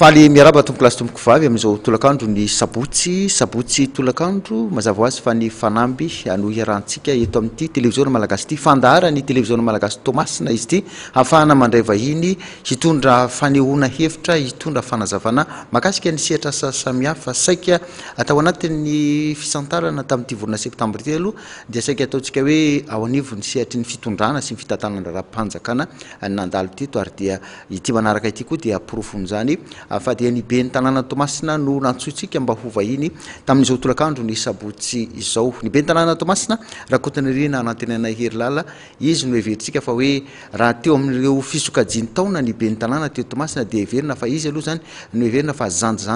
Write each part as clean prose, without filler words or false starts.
faly miaraba tompoko lasy tompoko vavy amin'izao tolakandro ny sabotsy tolakandro mazava ho azy fa ny fanamby ano iarahantsika eto amin'ity televiziona malagasy ity fandahara ny televiziona malagasy Tomasina izy ity ahafahana mandray vahiny hitondra fanehoana hevitra hitondra fanazavana makasika ny sehatra samihafa saika atao anatin'ny fisantarana tamin'ity volana septambra ity aloha dia saika ataontsika hoe ao anivo ny sehatry ny fitondrana sy ny fitantanana ra-panjakana nandalo tito ary dia ity manaraka ity koa dia profon'izany fa dia ny be ny tanàna Tomasina no nantsoitsika mba ho vahiny tamin'izao tolakandro ny sabotsy izao. Ny be ny tanàna Tomasina raha kotanirina anatinana herilala izy no everitsika fa hoe raha teo amin'ireo fisokajiny taona ny be ny tanàna teo Tomasina dia everina fa izy aloha zany no everina fa zandry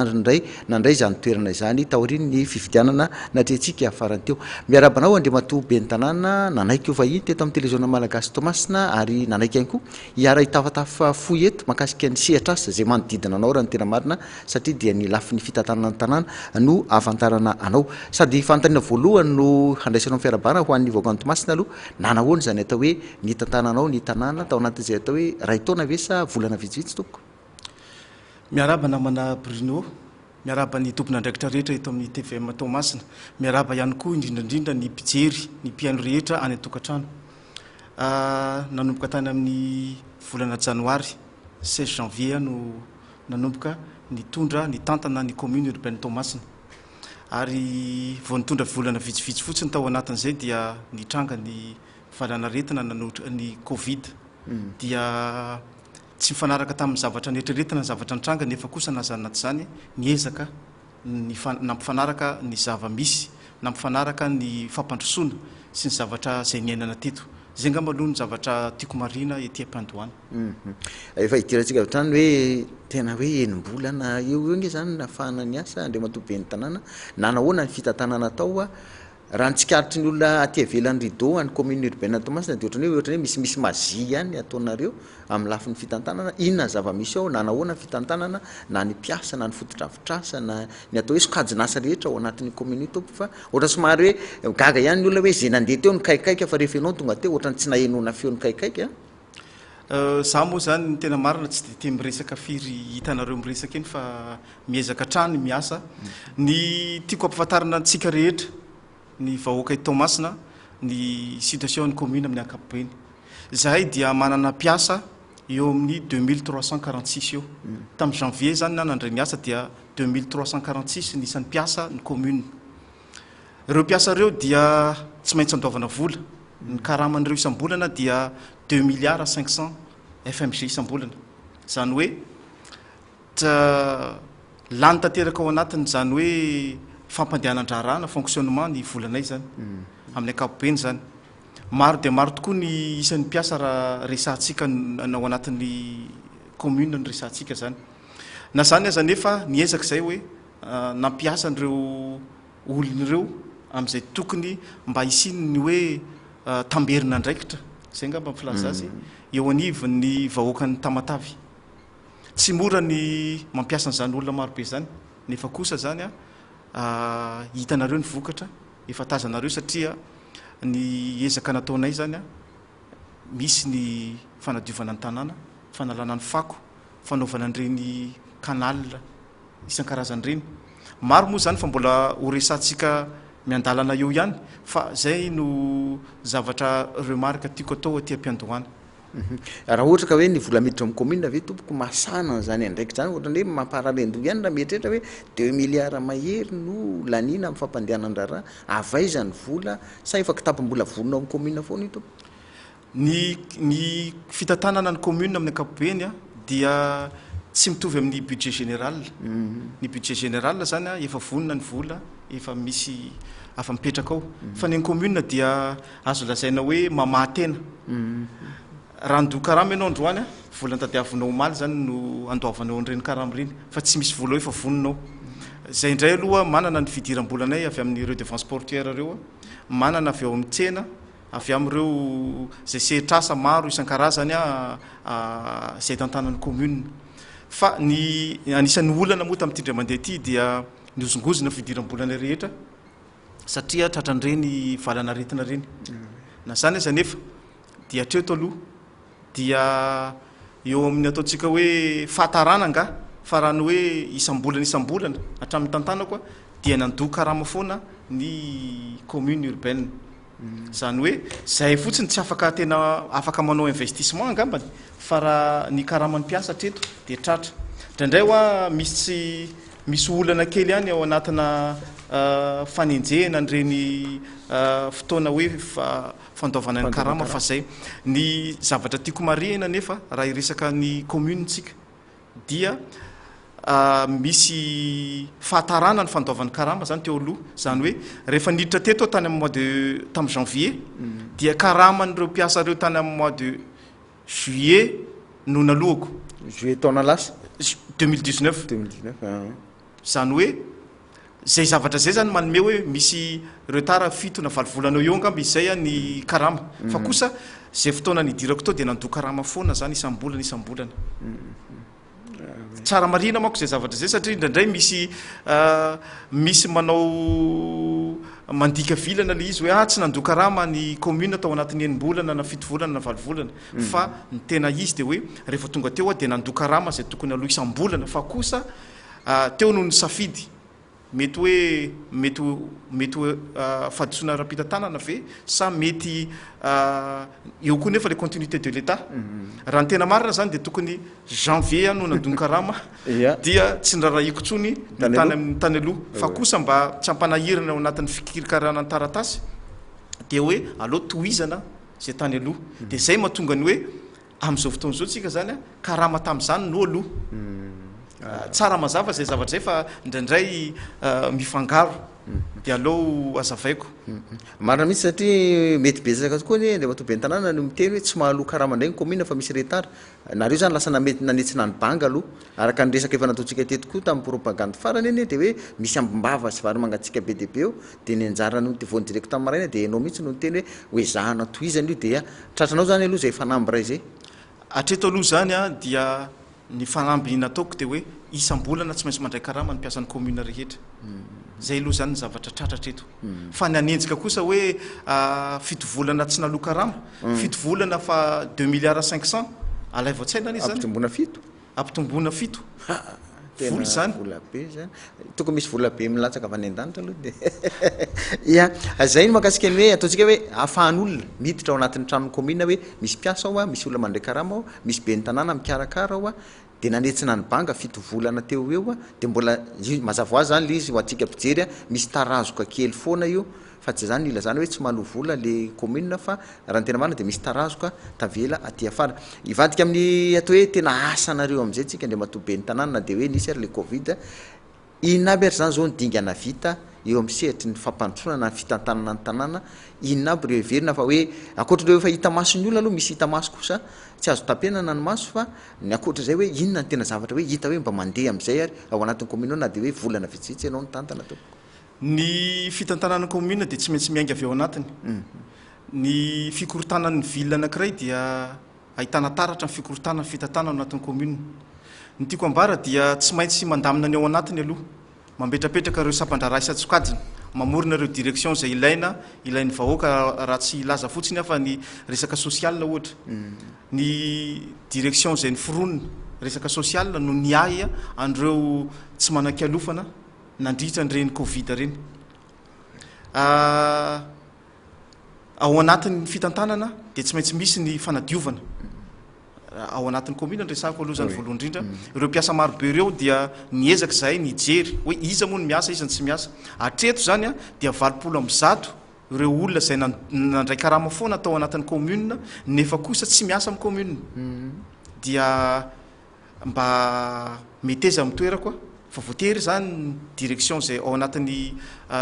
nandray zany toerana izany taoriny ny fifidianana natrehtsika farany teo. Miarabanao Andriamatoa be ny tanàna nanaiky ho vahiny teto amin'ny televiziona malagasy Tomasina ary nanaiky ihany koa hiara hitafatafa fohy eto makasika ny sehatra asa zay manodidina anao raha ny tena marina satria dia ny lafin'ny fitantanana ny tanàna no afantarana anao sady fantanina voalohany no handraisanao fiarabana ho an'ny vahoaka ny Tomasina aloha nanahoana zany atao hoe ny tantananao ny tanàna tao anatin'izay atao hoe ray taona ve sa volana vitsivitsy tompoko. Miaraba namana Bruno, miaraba ny tompona andraikitra rehetra eto amin'ny TVM Tomasina, miaraba ihany koa indrindrandrindra ny mpijery ny mpiaino rehetra any an-tokantrano. Nanomboka tany amin'ny volana janoary 16 janvier no nanomboka nitondra ny tantana ny commune urbaine Tomasina ary vao nitondra volana vitsivitsy fotsiny tao anatin'izay dia nitranga ny valanaretina nanotra ny Covid dia tsy mifanaraka tamin'ny zavatra netreretina ny zavatra nitranga nefa kosa naza anaty zany niezaka nampifanaraka ny zava-misy nampifanaraka ny fampandrosoana sy ny zavatra zay niainana teto zay ngamba aloha ny zavatra tiako marina ety am-pandohana. Efa hidirantsika avy trano hoe tena hoe enim-bolana eo nge zany nafahana ny asa Andriamatoa be ny tanàna nanahoana ny fitantanana atao raha ntsikaritry ny olona aty avelan'ny rideau any commune urbaine Tomasina dia ohatrany hoe misy mazy ihany ataonareo amin'ny lafin'ny fitantanana inona zava-misy ao nanahoana fitantanana na ny mpiasa na ny fotodrafitrasa na ny atao hoe sokajinasa rehetra ao anatin'ny commune tompo fa ohatra somary hoe gaga ihany ny olona hoe zay nandeha teo ny kaikaiky fa rehefa ianao tonga teo ohatrany tsy nahenoana feo ny kaikaiky za moa zany ny tena marina tsy de te miresaka firy hitanareo miresaka eny fa miezaka trany miasa ny tiako ampafantarana antsika rehetra ny vahoaka Tomasina ny situation ny commune amin'ny ankapobeny zahay dia manana mpiasa eo amin'ny 2346 eo tamin'ny janvier zany nandray ny asa dia 2346 nisan'ny mpiasa ny commune. Ireo mpiasa reo dia tsy maintsy andoavana vola ny karaman'ireo isam-bolana dia 2 milliards 500 FMG isam-bolana zany hoe lany tanteraka ao anatiny zany hoe fampandehanan-drarana fonctionnement ny volanay zany amin'ny ankapobeny zany maro dia maro tokoa ny isan'ny mpiasa raha resahantsika ao anatin'ny commune ny resahantsika zany na zany aza nefa niezaka zay hoe nampiasa an'ireo olon'ireo amin'izay tokony mba hisinony hoe tamberina andraikitra zay ngamba mifilaza azy eo anivon'ny vahoakan'ny Tamatavy tsy mora ny mampiasa an'izany olona marobe zany nefa kosa zany hitanareo ny vokatra efa tazanareo satria ny ezaka nataonay zany misy ny fanadiovana ny tanàna fanalana ny fako fanaovana an'ireny canal isan-karazany reny maro moa zany fa mbola ho resantsika miandalana eo ihany fa zay no zavatra remarque tiako atao aty am-piandohana. Raha ohatra ka hoe ny vola miditra amin'ny commune ve tompoko masana zany andraiky zany ohatrany hoe mamparalendo ihany raha mieritreritra hoe 2 milliards mahery no lanina amin'ny fampandehanan-drara avaizany vola sa efa kitapom-bola vonona amin'ny commune foana ito ny fitantanana ny commune amin'ny ankapobeny dia tsy mitovy amin'ny budget général ny budget général zany efa vonona ny vola efa misy afa mipetraka ao fa ny commune dia azo lazaina hoe mamahatena raha ndoa karama ianao androany vola tadiavinao omaly zany no andoavanao an'ireny karama ireny fa tsy misy vola hoe efa voninao zay indray aloha manana ny fidiram-bolanay avy amin'ny redevance portuaire reo manana avy ao amin'ny tsena avy amin'ireo zay sehitrasa maro isan-karazany zay tantanan'ny commune fa ny anisan'ny olana moa tamin'ity ndray mandeha ity dia niozongozona fidiram-bolanay rehetra satria tratran'ireny valanaretina reny na zany aza nefa dia hatreto aloha dia eo amin'ny ataontsika hoe fahatarana nga fa raha ny hoe isambolana hatramin'ny tantana koa dia nandoa karama foana ny commune urbaine zany hoe zay fotsiny tsy afaka tena afaka manao investissement angambany fa raha ny karamany mpiasa treto dia tratra ndraindray hoa misy olana kely ihany ao anatina fanenjehana nyreny fotoana hoe fandaovana ny karama fa zay ny zavatra tiako marihana nefa raha iresaka ny communetsika dia misy fahatarana ny fandaovany karama zany teo aloha zany hoe rehefa niditra teto tany amin'ny mois de tamin'ny janvier dia karaman'ireo mpiasa reo tany amin'ny mois de juillet no nalohako juillet taona lasa 2019 zany hoe zay zavatra zay zany manome hoe misy retard 7 na 8 volana eo angamba izay ny karama fa kosa zay fotoana nidirako tao dia nandoa karama foana zany isambolana tsara marina manko zay zavatra zay satria indraindray misy manao mandika vilana le izy hoe tsy nandoa karama ny commune tao anatin'ny enimbolana na 7 volana na 8 volana fa ny tena izy dia hoe rehefa tonga teo dia nandoa karama zay tokony aloha isambolana fa kosa teo noho ny safidy mety hoe fadisoana raha-pitatanana ve sa mety eo koa nefa le continuité de l'état raha ny tena marina zany dia tokony janvier no nandoa ny karama dia tsy nrarahiko tsony ny tany aloha fa kosa mba tsy ampanahirana ao anatin'ny fikirikarana ny taratasy dia hoe aloha tohizana zay tany aloha dia zay mahatonga ny hoe amin'izao fotoana zao tsika zany karama tamin'izany no aloha tsara mazava zay zavatra zay fa indraindray mifangaro dia aleo azavaiko marina mihitsy satria mety bezaka tokoa ny le matobe ny tanàna no miteny hoe tsy mahaloha karama indray ny commune fa misy retard nareo zany lasa nanetsina ny banga aloha araka ny resaka efa nataontsika teto koa tamin'ny propagande farany eny dia hoe misy ambimbava sy vary mangatsika be dia be eo dia ny anjarany dia voany direko tamin'ny maraina dia enao mihitsy no niteny hoe zahana tohizany io dia tratranao zany aloha zay fanamby ray zay atreto aloha zany dia ny fanamby nataoko dia hoe isambolana tsy maintsy mandray karama ny mpiasan'ny commune rehetra zay aloha zany ny zavatra tratra treto fa ny anenjika kosa hoe 7 volana tsy naloha karama 7 volana fa 2 milliards 500 alay voatsaina izy zany ampitombona 7 vola zany volabe zany tokony misy volabe milatsaka avy any an-danitra aloha dia zay no makasika ny hoe ataontsika hoe ahafahan'olona miditra ao anatin'ny tranony commune hoe misy mpiasa ao misy olona mandray karama ao misy be ny tanàna mikarakara ao dia nanetsina ny banga 7 volana teo eo dia mbola mazava azy zany le izy ho atsika mpijery misy tarazoka kely foana io fa tsy zany ila zany hoe tsy mahaloa vola le commune fa raha ny tena marina dia misy tarazoka tavela aty afara ivadika amin'ny atao hoe tena asanareo amin'izay tsika ndia matobe ny tanàna dia hoe nisy ary le covid inona aby ary zany zao ny dingana vita eo amin'ny sehatry ny fampandrosoana ny fitantanana ny tanàna inona aby reo everina fa hoe akoatrareo efa hita maso ny olona aloha misy hita maso kosa tsy azo tapenana ny maso fa ny akoatra zay hoe inona ny tena zavatra hoe hita hoe mba mandeha amin'izay ary ao anatin'ny commune ao na dia hoe volana vitsivitsy ianao ny tantana tao ny fitantanana commune dia tsy maintsy miainga avy ao anatiny ny fikorotanan'ny ville anankiray dia ahitana taratra ny fikorotana ny fitantanana ao anatin'ny commune ny tiako ambara dia tsy maintsy mandamina ny ao anatiny aloha mampetrapetraka ireo sampandrara isa-tsokajina mamorina ireo direction zay ilain'ny vahoaka raha tsy laza fotsiny afa ny resaka social ohatra ny direction zay ny fironina resaka social no niaya an'ireo tsy manan-kialofana nandritra nyreny covid reny ao anatin'ny fitantanana dia tsy maintsy misy ny fanadiovana ao anatin'ny commune nresako aloha zany voalohany indrindra ireo mpiasa marobe ireo dia niezaka zahay nijery hoe iza moa ny miasa iza ny tsy miasa atreto zany dia 20% ireo olona zay nandray karama foana atao anatin'ny commune nefa kosa tsy miasa amin'ny commune dia mba meteza amin'ny toera koa fa voatery zany direction zay ao anatin'ny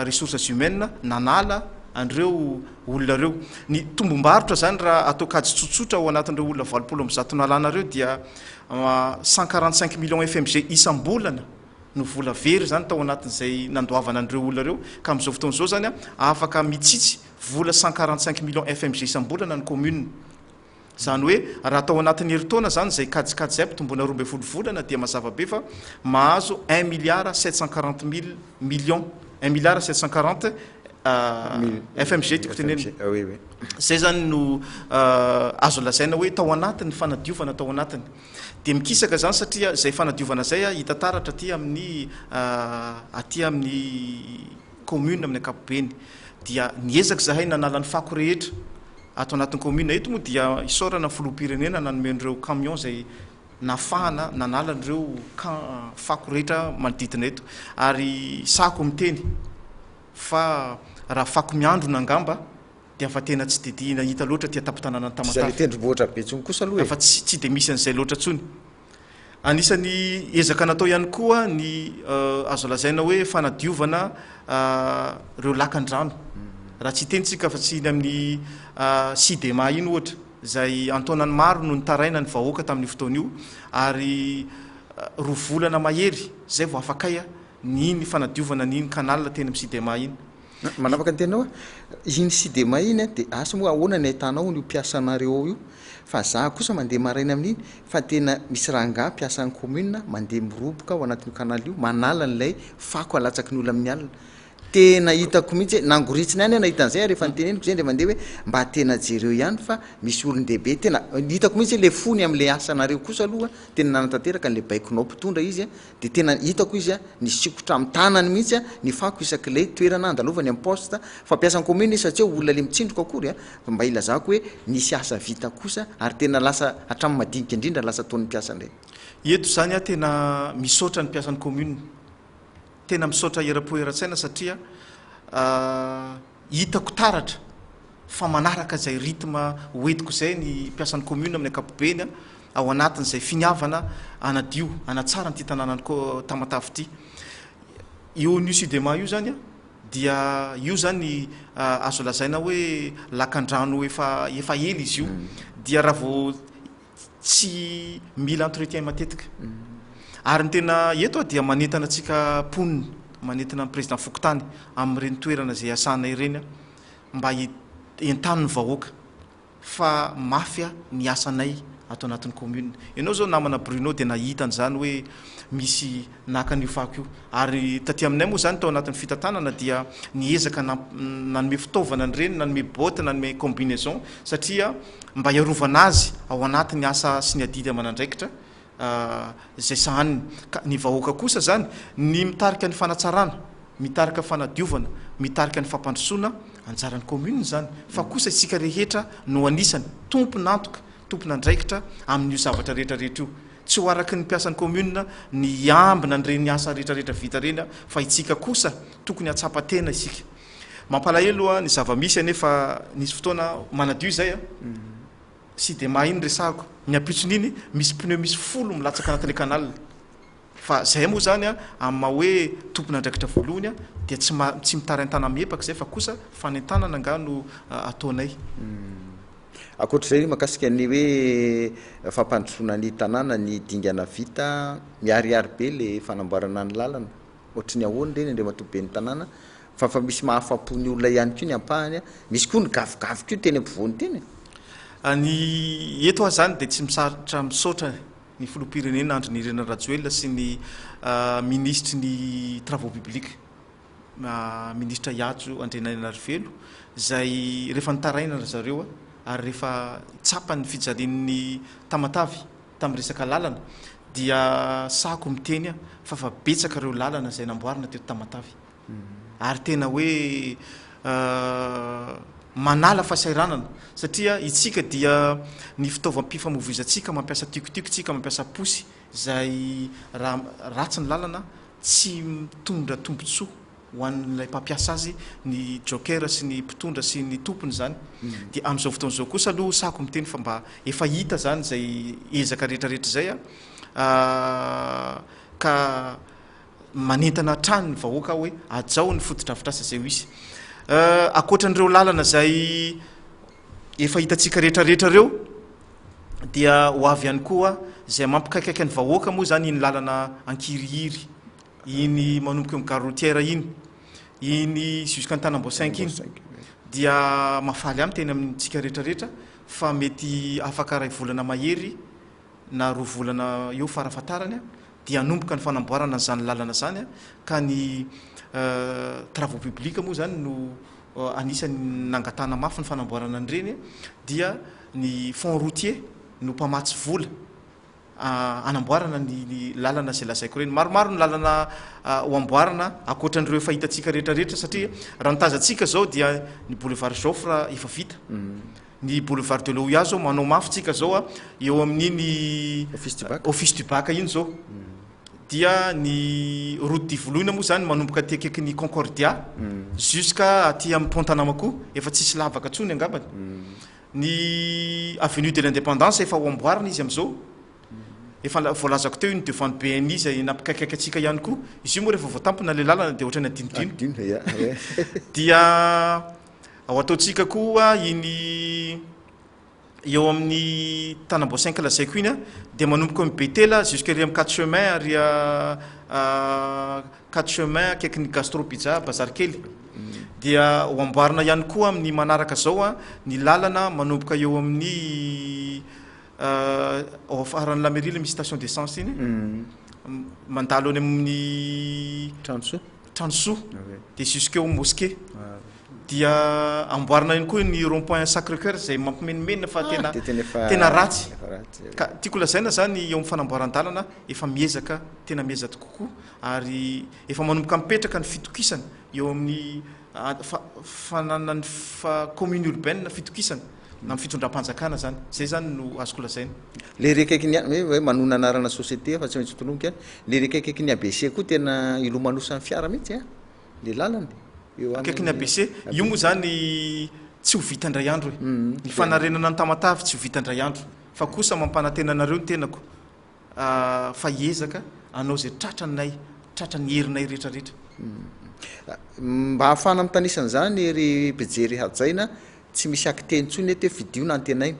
ressources humaines nanala andreo olona reo ny tombom-barotra zany raha atao kajy tsotsotra ao anatin'ireo olona 20% nalanareo dia 145 millions FMG isam-bolana no vola very zany tao anatin'izay nandoavana andreo olona reo ka amin'izao fotoana izao zany afaka mitsitsy vola 145 millions FMG isam-bolana ny commune zany hoe raha atao anatin'ny heritaona zany zay kajikajy zay mpitombona 12 volana dia mazava be fa mahazo 1 milliard 740 millions 1 milliard 740 FMG tiako teneny zay zany no azo lazaina hoe tao anatiny fanadiovana tao anatiny de mikisaka zany satria zay fanadiovana zay hita taratra aty amin'ny commune amin'ny ankapobeny dia niezaka zahay nanala ny fako rehetra ato anatin'ny commune eto moa dia isorana filoham-pirenena nanomen'ireo camion zay nafahana nanala n'ireo fako rehetra manodidina eto ary sako miteny fa raha fako miandro nangamba dia fa tena tsy de dina hita loatra tia tapitanana ny Tamatave tendrombohitra betsony kosa aloha fa tsy de misy an'izay loatra tsony. Anisany ezaka natao ihany koa ny azo lazaina hoe fanadiovana reo lakan-drano raha tsy tentsika fa tsy iny amin'ny sidema iny ohatra zay antonany maro no nitaraina ny vahoaka tamin'ny fotoana io ary roa volana mahery zay vao afakaya niny fanadiovana niny kanal teny amin'ny sidema iny manavaka ny tenao iny sidema iny de asa moa ahoana ny ahitanao io mpiasanareo io fa za kosa mandeha maraina amin'iny fa tena misy ranga mpiasan'ny commune mandeha miroboka ao anatin'io kanal io manala n'lay fako alatsaky ny olo amin'ny alina tena hitako mihitsy nangoritsiny ihany nahita an'izay rehefa nyteneniko zay ndre mandeha hoe mba tena jereo ihany fa misy olon-dehibe tena hitako mihitsy le fony am'le asanareo kosa aloha tena nanatanteraka n'le baikonao mpitondra izy de tena hitako izy ny sikotra amin'ny tanany mihitsy ny fako isak'lay toerana andalovany amin'ny poste fa mpiasan'ny commune satria olona le mitsindroka akory fa mba ilazako hoe nisy asa vita kosa ary tena lasa hatramin'ny madinika indrindra lasa taon'ny mpiasa ndray eto zany a tena misaotra ny mpiasan'ny commune tena misaotra era-poeratsaina satria hitako taratra fa manaraka zay rythme hoentiko zay ny mpiasan'ny commune amin'ny ankapobeny ao anatin'izay finiavana anadio anatsara ny ty tanànany Tamatave ty io ny sidema io zany a dia io zany azo lazaina hoe lakan-drano efa ely izy io dia raha vao tsy mila entretien matetika ary ny tena eto dia manentana atsika ponina manentana président Fokotany amin'ireny toerana zay asana ireny mba entaniny vahoaka fa mafy ny asanay ato anatin'ny commune ianao zao namana Bruno de nahita an'izany hoe misy nakan'io fako io ary taty aminay moa zany tao anatin'ny fitantanana dia niezaka nanome fitaovana nyreny nanome botte nanome combinaison satria mba iarovana azy ao anatin'ny asa sy ny adidy amanandraikitra zay sahaniny ny vahoaka kosa zany ny mitarika ny fanatsarana mitarika fanadiovana mitarika ny fampandrosoana anjaran'ny commune zany fa kosa isika rehetra no anisany tomponantoka tomponandraikitra amin'io zavatra rehetrarehetra io tsy ho araky ny mpiasan'ny commune ny ambina nyreny asa rehetrarehetra vita reny fa itsika kosa tokony atsapa-tena isika mampalahelo ny zava-misy anefa nisy fotoana manadio zay sy de mahiny resahako ny ampitson'iny misy pneu misy folo milatsaka anatin'le canal fa zay moa zany amma hoe tompona andraikitra voalohany dia tsy mitary antana miepaka zay fa kosa fanentanana angano ataonay akoatr'izay makasika ny hoe fampandrosoana ny tanàna ny dingana vita miariary be le fanamboarana ny lalana ohatry ny ahoany reny andre matobe ny tanàna fa misy mahafapo ny olona ihany koa ny ampahany misy koa ny gavogavoka io teny ampovoany teny ny eto zany de tsy misarotra misaotra ny filoham-pirenena Andry Nirina Rajoelina sy ny ministre ny travaux publics ministre Iatso Andrianarivelo zay rehefa nitaraina zareo ary rehefa tsapany fijalian'ny Tamatave tamin'ny resaka lalana dia sako miteny fa betsaka reo lalana zay namboarina teto Tamatave ary tena hoe manala fasairanana satria itsika dia ny fitaovam-pifamovizatsika mampiasa tikotikotsika mampiasa posy zay ratsy ny lalana tsy mitondra tombotsoa ho an'lay mpampiasa azy ny joker sy ny mpitondra sy ny tompony zany dia amin'izao fotoana zao kosa aloha sako miteny fa mba efa hita zany zay ezaka rehetrarehetra zay ka manentana trany ny vahoaka hoe ajao ny fotodrafitrasa zay ho isy akoatran'ireo lalana zay efa hitatsika rehetrarehetra reo dia ho avy ihany koa zay mampikaikaiky ny vahoaka moa zany iny lalana ankirihiry iny manomboka amy gare routière iny jusqu'à Antanambo 5 iny dia mafaly amy teny amintsika rehetrarehetra fa mety afaka ray volana mahery na roa volana eo farafatarany dia anomboka ny fanamboarana zany lalana zany ka ny travaux publics moa zany no anisany nangatana mafy ny fanamboarana an'ireny dia ny fond routier no mpamatsy vola anamboarana ny lalana zay lazaiko reny maromaro ny lalana ho amboarana akoatran'ireo fahitantsika rehetrarehetra satria raha nitazantsika zao dia ny boulevard Joffre efa vita ny boulevard de l'Ouya zao manao mafytsika zao eo amin'iny office du bac iny zao dia ny route du Voloina moa zany manomboka aty akaiky ny Concordia jusqu'à aty amin'ny Pont-Tanamako efa tsisy lavaka tsony angambany ny avenue de l'Indépendance efa ho amboarina izy am'izao efa voalazako teo iny devant BNI zay nampikaikaiky atsika ihany koa izy io moa rehefa voatampona le lalana dia ohatrany adinodino dia ao ataotsika koa iny eo amin'ny Tanambo 5 lazaiko iny dia manomboka amin'ny Betela jusqu'à amin'ny 4 chemin ary 4 chemin akaiky ny Gastro Pizza bazary kely dia ho amboarina ihany koa amin'ny manaraka zao ny lalana manomboka eo amin'ny ao afaran'ny la mairie le misy station d'essence iny mandalo any amin'ny Tranosoa dia jusqu'au mosquée dia amboarina ihany koa ny rond-point Sacré-Cœur zay mampimenimena fa tena ratsy ka tiako lazaina zany eo amin'ny fanamboaran-dalana efa miezaka tena miezaka kokoa ary efa manomboka mipetraka ny fitokisana eo amin'ny fananany commune urbaine fitokisana na fitondram-panjakana zany zay zany no azoko lazaina le rekaiky ny hoe manona anarana société fa tsy maintsy tolonika le rekaiky ny ABC koa tena ilomanosan'ny fiara mihitsy le lalany akaiky ny ABC io moa zany tsy ho vita indray andro ny fanarenana ny tamatavy tsy ho vita indray andro fa kosa mampanantena anareo ny tenako fa hiezaka anao zay tratranay tratrany herinay rehetrarehetra mba hahafana mitanisan' zany ry pijery hajaina tsy misy akiteny ntsony ety hoe fidiona antenaina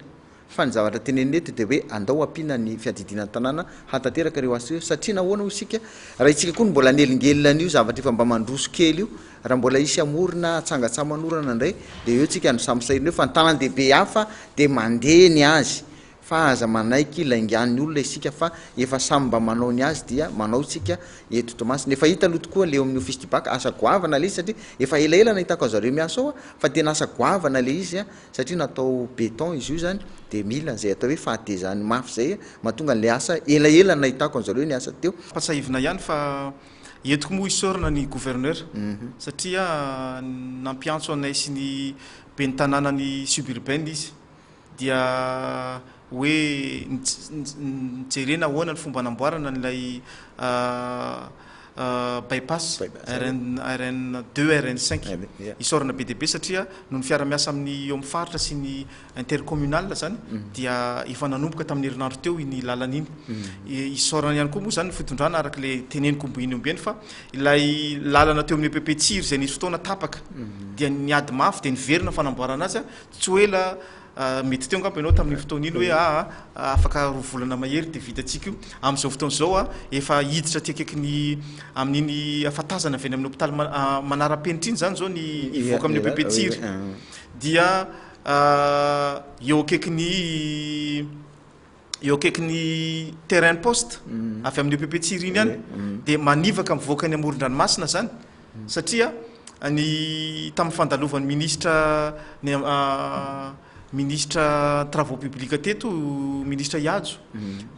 fa ny zavatra teneny eto dia hoe andao ampina ny fiadidinan'ny tanàna hatateraka reo asy satria nahoana ho isika raha itsika koa ny mbola nelingelina an'io zavatra efa mba mandroso kely io raha mbola isy amorona atsangatsaman'orana indray dia eo tsika androsamosairina eo fa ny tanàn-dehibe hafa dia mandeny azy fa aza manaiky laingan'ny olona isika fa efa samy mba manao ny azy dia manao tsika eto Tomasina efa hita aloha tokoa le amin'ny office du bac asa goavana le izy satria efa elaela nahitako azareo miasa ao fa tena asa goavana le izy satria natao béton izy io zany dia mila zay atao hoe fahatezany mafy zay mahatonga n'le asa elaela nahitako an'zareo ny asa teo pasahivina ihany fa entiko moa isorana ny gouverneur satria nampiantso anay sy ny be ny tanàna ny suburbaine izy dia hoe nijerena ahoana ny fomba anamboarana n'ilay bypass RN 2 RN 5 isorana be deaibe satria no ny fiara-miasa amin'ny eo amin'ny faritra sy ny intercommunal zany dia efa nanomboka tamin'ny herinandro teo iny lalana iny isorana ihany koa moa zany ny fitondrana araka le teneniko iny ombeny fa ilay lalana teo amin'ny EPP Tsiro zay nisy fotoana tapaka dia niady mafy dia niverina fanamboarana azy tsy hoe la mety teo angamba ianao tamin'ny fotoana iny hoe afaka roa volana mahery dia vitatsika io amin'izao fotoana zao efa hiditra ty akaiky ny amin'iny afatazana avy any amin'ny hôpitaly manara-penitra iny zany zao ny ivoaka amin'ny EPP Tsiro dia eo akaiky ny terrain poste avy amin'ny EPP Tsiro iny ihany dia manivaka mivoaka ny amoron-dranomasina zany satria ny tamin'ny fandalovan'ny ministra travaux publics teto ministra Iadjo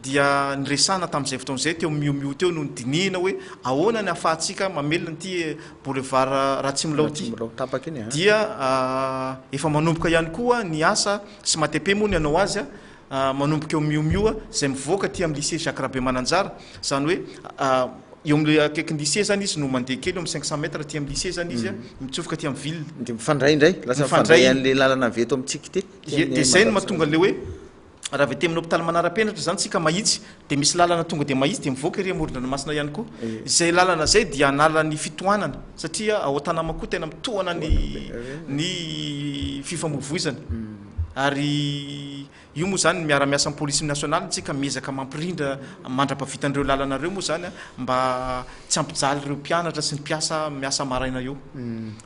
dia niresana tamin'izay fotoana izay teo miomio teo no nydinihana hoe ahoana ny ahafahantsika mamelona ty boulevard Ratsimilao ty dia efa manomboka ihany koa ny asa sy matepe moa ny anao azy manomboka eo miomio zay mivoaka ty amin'ny lycée Jacques Rabe Mananjara zany hoe eo amin'le akaiky ny lycée zany izy no mandeha kely amin'ny 500 mètres ty amin'ny lycée zany izy mitsofoka ty amin'ny ville dia mifandray indray lasa mifandray an'le lalana veto amintsika ty dia zay no mahatonga le hoe raha ve te amin'ny hôpitaly manara-penatra zany tsika mahitsy dia misy lalana tonga dia mahitsy dia mivoaka ery amoron-dranomasina ihany koa zay lalana zay dia anala ny fitohanana satria ao Antanamako tena mitohana ny fifamoivoizana ary io moa zany miara-miasa amin'ny police nationale tsika miezaka mampirindra mandra-pavitan'ireo lalanareo moa zany mba tsy ampijaly ireo mpianatra sy ny mpiasa miasa maraina eo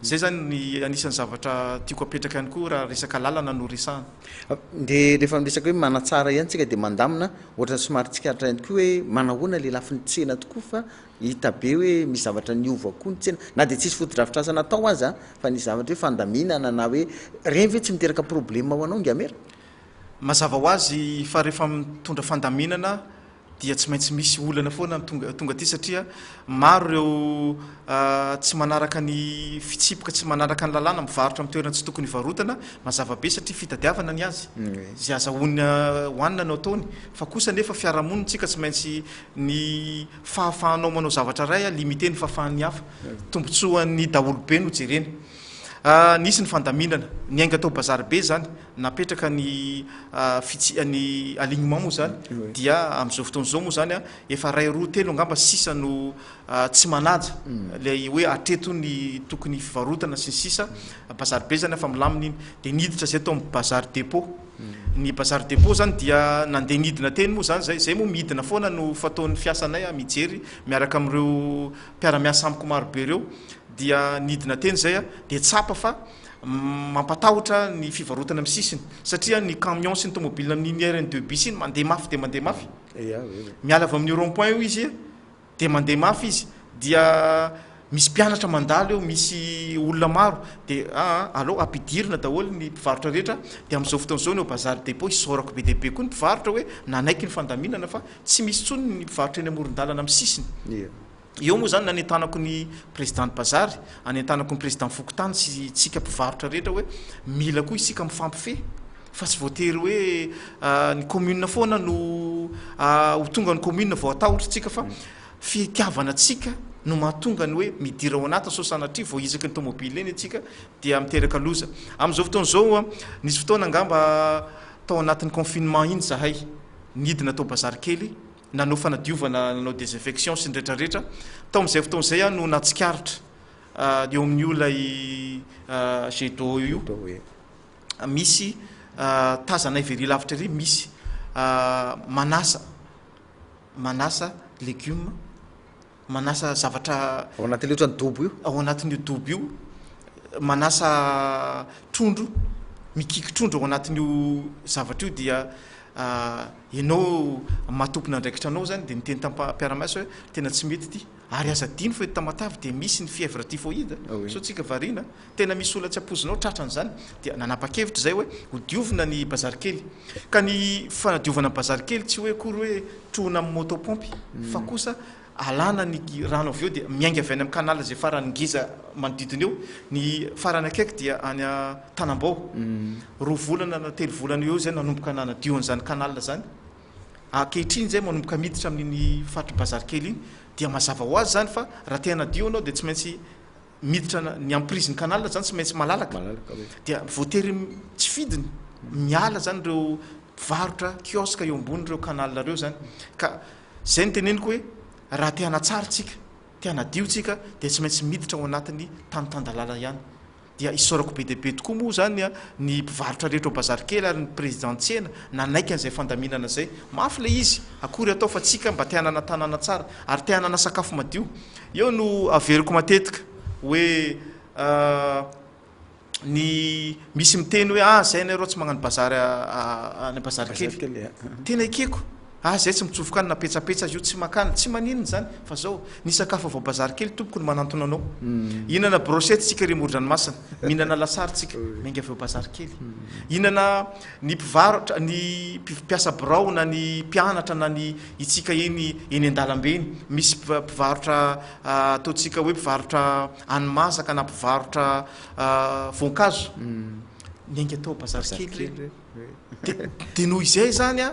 zay zany ny anisan'ny zavatra tiako apetraka ihany koa raha resaka lalana no resahana dia rehefa miresaka hoe manatsara ihany tsika dia mandamina ohatra somary tsikaritra ihany koa hoe manahoana le lafi ny tsena tokoa fa hita be hoe misy zavatra niova koa ny tsena na dia tsisy fotodrafitrasa natao azy fa nisy zavatra hoe fandaminana na hoe reny ve tsy miteraka problème ho anao ngamera mazava ho azy fa rehefa mitondra fandaminana dia tsy maintsy misy olana foana tonga ty satria maro ireo tsy manaraka ny fitsipoka tsy manaraka ny lalàna mivarotra amin'ny toerana tsy tokony varotana mazava-be satria fitadiavana ny azy zay hoanina no ataony fa kosa nefa fiarahamonitsika tsy maintsy ny fahafahanao manao zavatra ray limité ny fahafahan'ny hafa tombotsoan'ny daholobe no jerena nisy ny fandaminana ny ainga tao bazary be zany napetraka ny ny alignement moa zany dia am'izao fotoan'izao moa zany efa ray roa telo angamba sisa no tsy manaja le hoe atreto ny tokony fivarotana sy ny sisa bazary be zany efa milamina iny de niditra zay atao amin'ny bazary dépôt ny bazary dépôt zany dia nandeha nidina teny moa zany zay moa midina foana no fataon'ny fiasanay mijery miaraka amin'ireo mpiara-miasa amiko marobe reo dia nidina teny zay de tsapa fa mampatahotra ny fivarotana amin'ny sisiny satria ny camion sy ny tomobile amin'ny RN2 bus iny mandeha mafy de mandeha mafy miala avy amin'ny rond point io izy de mandeha mafy izy dia misy mpianatra mandalo eo misy olona maro de allo ampidirina daholo ny mpivarotra rehetra de am'izao fotoan'izao ny bazary dépôt isorako be deaibe koa ny mpivarotra hoe nanaiky ny fandaminana fa tsy misy tsony ny mpivarotra eny amoron-dalana amin'ny sisiny eo moa zany nanentanako ny président bazary anentanako ny président fokotany sy tsika mpivarotra rehetra hoe mila koa isika mifampife fa tsy voatery hoe ny commune foana no ho tonga ny commune vao atahotra tsika fa fitiavana tsika no mahatonga ny hoe midira ao anaty sosanatria vao izaky ny tomobile eny atsika dia miteraka loza am'izao fotoan'izao nisy fotoana angamba tao anatin'ny confinement iny zahay nidina tao bazary kely nanao fanadiovana nanao désinfection sy ny rehetrarehetra tao am'izay fotoan'izay no natsikaritra eo amin'ny olay jedo io misy tazanay very lavitra ry misy manasa légume manasa zavatra ao anatin'io ohatrany dobo io ao anatin'io dobo io manasa trondro mikiky trondro ao anatin'io zavatra io dia ianao matompona andraikitra anao zany de niteny tampiara-miasa hoe tena tsy mety ty ary aza diny fa tamatavy de misy ny fièvre typhoïde so tsika varina tena misy olona tsy apozinao tratran'zany dia nanapa-kevitra zay hoe hodiovina ny bazary kely ka ny fanadiovana bazary kely tsy hoe akory hoe trohina amin'ny motopompe fa kosa alana ny rano avy eo dia miainga avy any amin'ny canal zay farany ngiza manodidina eo ny farany akaiky dia any Tanambao roa volana na telo volana eo zay nanomboka nanadioan'zany canal zany ankehitriny zay manomboka miditra amin'ny fatry bazary kely iny dia mazava ho azy zany fa raha te hanadio anao de tsy maintsy miditra ny amprise ny canal zany tsy maintsy malalaka dia voatery tsy fidiny miala zany reo mpivarotra kiosque eo ambony reo canal reo zany ka zay ny teneniko hoe raha te hanatsara tsika te hanadio tsika de tsy maintsy miditra ao anatin'ny tanotandalala ihany dia isorako be deaibe tokoa moa zany ny mpivarotra rehetra ao bazary kely ary ny président tsena nanaiky an'izay fandaminana zay mafy le izy akory atao fa tsika mba te hanana tanàna tsara ary te hanana sakafo madio eo no averiko matetika hoe ny misy miteny hoe zay nareo tsy magnano bazary any bazary kely tena ikeko zay tsy mitsofoka any napetsapetsa io tsy makany tsy maninony zany fa zao ny sakafo avao bazary kely tompoko ny manantona anao inana brochette tsika ry moro-dranomasina mihinana lasary tsika mainga aveo bazary kely inana ny mpivarotra ny mpiasa birao na ny mpianatra na ny itsika eny an-dalambe eny misy mpivarotra ataotsika hoe mpivarotra anymasaka na mpivarotra voankazo miainga atao bazary kely de noho izay zany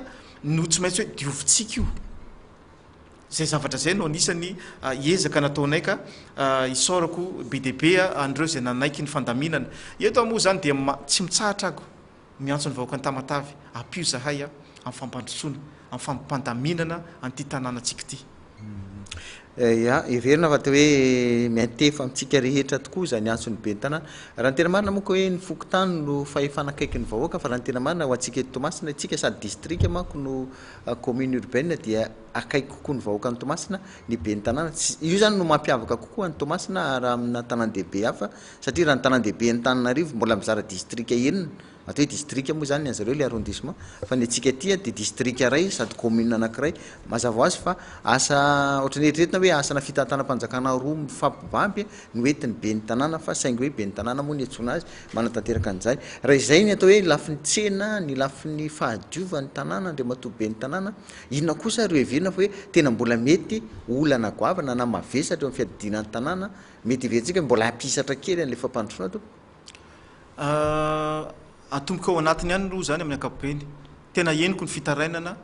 no tsy maintsy hoe diovitsika io zay zavatra zay no anisany ezaka nataonayka isorako be deaibe andreo zay nanaiky ny fandaminana eto moa zany de tsy mitsahatra ako miantso ny vahoaka ny tamatavy ampio zahay amin'ny fampandrotsona amin'ny fampandaminana an'ity tanànatsika ty everina fa te hoe miantefa amitsika rehetra tokoa zany antsony be ny tanàna raha ny tena marina moa hoe ny fokotany no fahefanakaiky ny vahoaka fa raha ny tena marina ho antsika eto Toamasina tsika sady district manko no commune urbaine dia akaiky kokoa ny vahoaka ny Toamasina ny be ny tanàna io zany no mampiavaka kokoa ny Toamasina raha amina tanàn-dehibe hafa satria raha ny tanàn-dehibe ny Antananarivo mbola mizara district enina atao hoe district moa zany azareo le arrondissement fa ny atsika tia de district ray sady commune anankiray mazava ho azy fa asa ohatrany eritreretina hoe asana fitantanam-panjakana roa mifampibamby no entiny be ny tanàna fa saingy hoe be ny tanàna moa ny antsona azy manatanteraka an'izany raha izay ny atao hoe lafin'ny tsena ny lafin'ny fahadiova ny tanàna ndre matoa be ny tanàna inona kosa reo heverina fa hoe tena mbola mety olana goavana na mavesatra eo amin'ny fiadidinan'ny tanàna mety heverentsika mbola ampisatra kely an'le fampandrosoana to atomboka ao anatiny ihany aloha zany amin'ny ankapobeny tena eniko ny fitarainana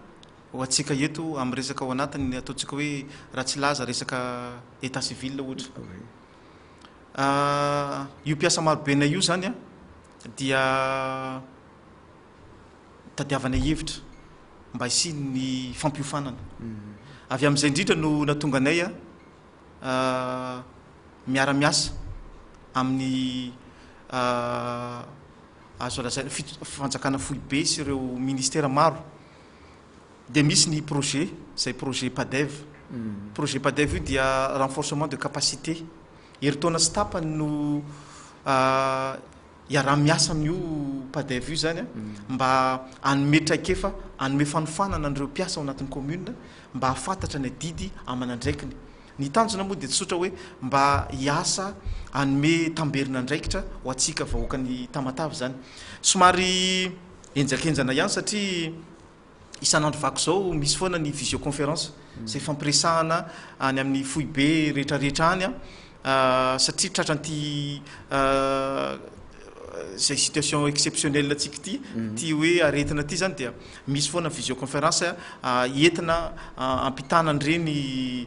ho atsika eto amin'ny resaka ao anatiny ataontsika hoe raha tsy laza resaka état civil ohatra io mpiasa marobena io zany a dia tadiavana hevitra mba hisy ny fampiofanana avy amin'izay indrindra no natonga anay a miara-miasa amin'ny azo lazay fanjakana fohy be sy ireo ministère maro de misy ny projet zay projet PADEV projet PADEV io dia renforcement de capacité heritaona sy tapany no iara-miasa amin'io PADEV io zany a mba anome traikefa anome fanofanana an'ireo mpiasa ao anatin'ny commune mba hafantatra ny adidy amanandraikiny ny tanjona moa de tsotra hoe mba hiasa anome tamberina andraikitra ho atsika vahoaka ny Tamatavy zany somary enjakenjana ihany satria isan'andro vaky zao misy foana ny visioconférence zay fampiresahana any amin'ny fohy be rehetrarehetra any a satria tratran'ity zay situation exceptionnelle atsika ty hoe aretina ty zany dia misy foana visioconférence entina ampitana an'ireny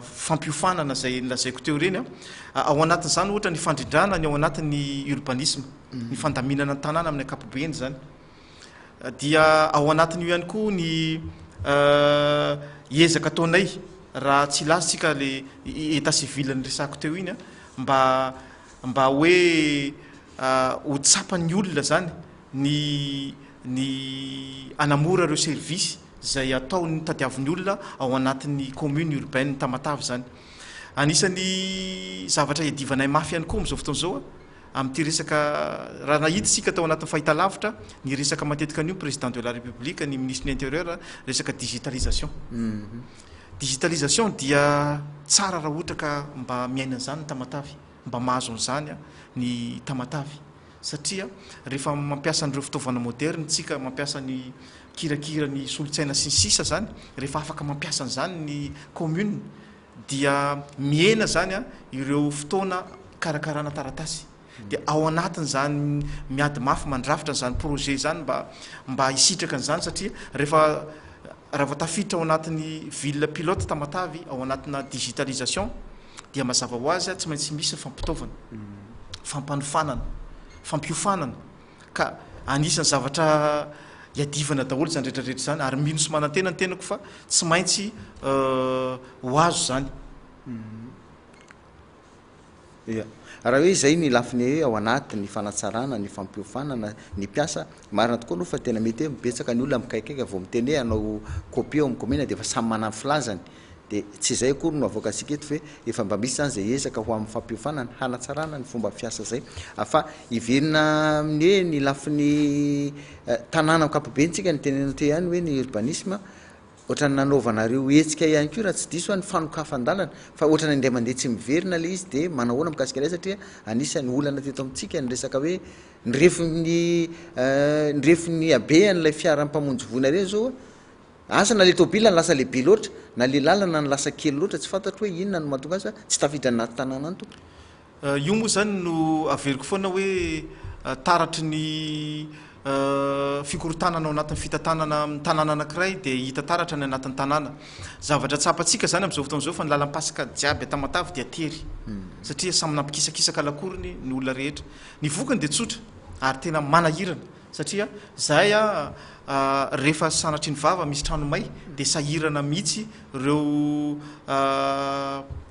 fampiofanana zay lazaiko teo reny ao anatin'izany ohatra ny fandrindrana ny ao anatin'ny urbanisme ny fandaminana ny tanàna amin'ny ankapobeny zany dia ao anatin'io ihany koa ny ezaka ataonay raha tsy lazitsika le état civil ny resako teo iny mba hoe ho tsapany olona zany ny anamora reo service zay atao ny tadiavin'ny olona ao anatin'ny commune urbaine Tamatavy zany anisan'ny zavatra iadivanay mafy ihany koa am'izao fotoana zao amin'ity resaka raha nahitatsika tao anatin'ny fahitalavitra ny resaka matetika an'io président de la république ny ministre de l'intérieur resaka digitalisation digitalisation dia tsara raha ohatra ka mba miaina an'izany ny Tamatavy mba mahazo an'izany ny Tamatavy satria rehefa mampiasa an'ireo fitaovana moderne tsika mampiasa ny kirakira ny solotsaina sy ny sisa zany rehefa afaka mampiasa an'izany ny commune dia miena zany ireo fotoana karakarana taratasy de ao anatin' zany miady mafy mandrafitra n'zany projet zany mba hisitraka an'izany satria rehefa raha tafiditra ao anatin'ny ville pilote Tamatavy ao anatina digitalisation dia mazava ho azy tsy maintsy misy fampitaovana fampanofanana fampiofanana ka anisan'ny zavatra iadivana daholo zany rehetrarehetra zany ary mino sy manantena ny tenako fa tsy maintsy ho azo zany raha hoe zay ny lafiny hoe ao anaty ny fanatsarana ny fampiofanana ny mpiasa marina tokoa aloha fa tena mety hoe mibetsaka ny olona mikaikaiky vao miteny hoe anao copie ao amin'ny commune de efa samy manany filazany de tsy zay akory no avoakasika eto hoe efa mba misy zany zay ezaka ho amin'ny fampiofanana hanatsarana ny fomba fiasa zay afa hiverina amin'ny hoe ny lafiny tanàna ankapobensika ny tenena te ihany hoe ny urbanisme ohatrany nanaovanareo etsika ihany ko raha tsy diso ny fanokafan-dalana fa ohatrany indray mandeha tsy miverina le izy de manahoana mikasika ilay satria anisany olana teto amintsika ny resaka hoe nyrefiny abe an'ilay fiara-mpamonjy voina reny zao asa na le tobila ny lasa lehibe loatra na le lalana ny lasa kely loatra tsy fantatro hoe inona no mahatonga azy tsy tafidra anaty tanàna any to io moa zany no averiko foana hoe taratry ny fikorotanana ao anatin'ny fitantanana amin'ny tanàna anankiray de hita taratra ny anatin'ny tanàna zavatra tsapatsika zany am'izao fotoana zao fa ny lalam-pasika jiaby Tamatavy dia tery satria samy nampikisakisaka lakoriny ny olona rehetra ny vokany de tsotra ary tena manahirana satria zay rehefa sanatry ny vava misy tranomay de sahirana mihitsy reo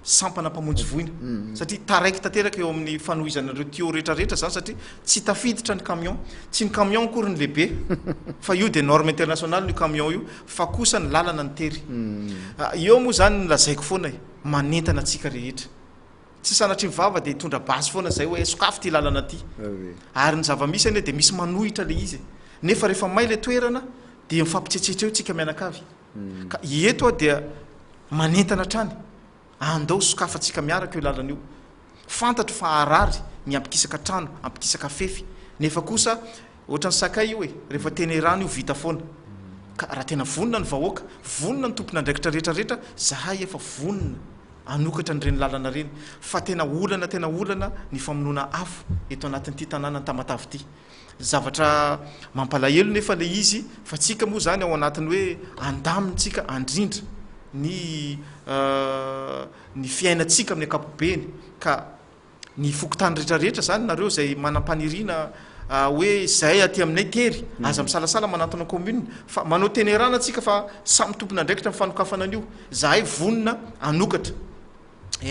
sampana mpamonjy voina satria taraiky tanteraka eo amin'ny fanohizanareo tio rehetrarehetra zany satria tsy tafiditra ny camion tsy ny camion akory ny lehibe fa io de norme internationale ny camion io fa kosa ny lalana ny tery eo moa zany ny lazaiko foana manentana atsika rehetra tsy sanatry mivava de hitondra basy foana zay hoe sokafo ty lalana ty ary ny zava-misy ane de misy manohitra le izy nefa rehefa may le toerana de mifampitsetsetra eo tsika mianakavy ka eto a dia manentana trany andao sokafatsika miaraka io lalana io fantatro fa arary ny ampikisaka trano ampikisaka fefy nefa kosa ohatrany sakay io hoe rehefa teny rano io vita foana ka raha tena vonona ny vahoaka vonona ny tompona andraikitra rehetrarehetra zahay efa vonona anokatra n'ireny lalana reny fa tena olana ny famonoana afo eto anatin'ity tanàna ny Tamatavy ity zavatra mampalahelo nefa le izy fa tsika moa zany ao anatiny hoe andamintsika andrindra ny fiainatsika amin'ny ankapobeny ka ny fokotany rehetrarehetra zany nareo zay manam-paniriana hoe zay aty aminay tery aza misalasala manatona commune fa manao tenerana atsika fa samy tompona andraikitra mifanokafana an'io zahay vonona anokatra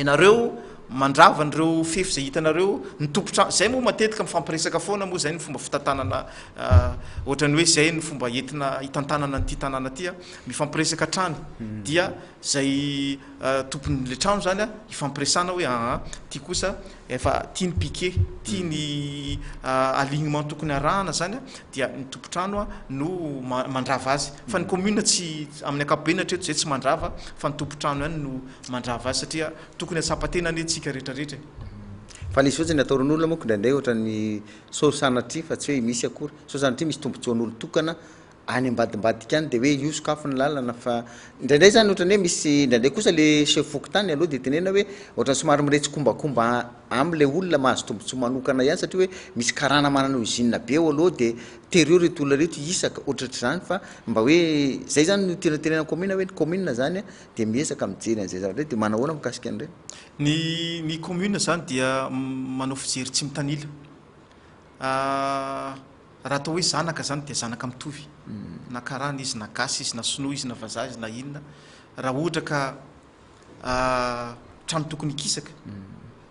nareo mandrava nireo fefy zay hitanareo ny tompotra zay moa matetika mifampiresaka foana moa zay ny fomba fitantanana ohatrany hoe zay ny fomba entina hitantanana nyty tanàna tya mifampiresaka trany dia zay tompon'le trano zany a ifampiresana hoe ty kosa efa tia ny piqué tia ny alignement tokony arahana zany a dia ny tompotrano a no mandrava azy fa ny commune tsy amin'ny ankapobeny hatreto zay tsy mandrava fa ny tompotrano ihany no mandrava azy satria tokony atsapatena ny tsika rehetrarehetra fa nisy ohatsy ny ataon'olona moa ndraindray ohatran'ny sosanatry fa tsy hoe misy akory sosanatry misy tombontsoan'olo tokana any ambadimbadika any de hoe io sokafo ny lalana fa indraindray zany ohatrany hoe misy indraindray kosa le chef fokotany aloha de tenena hoe ohatrany somary miretsy kombakomba am'le olona mahazo tombontsoa manokana ihany satria hoe misy karana manana usine be ao aloha de tereo reto olona reto isaka ohatratra zany fa mba hoe zay zany no tenentenena commune hoe ny commune zany de miezaka mijery an'izay zavatra de manahoana mikasika an'ireny ny commune zany dia manao fijery tsy mitanila raha atao hoe zanaka zany de zanaka mitovy na karana izy na gasy izy na sinoa izy na vazaha izy na inona raha ohatra ka trano tokony ikisaka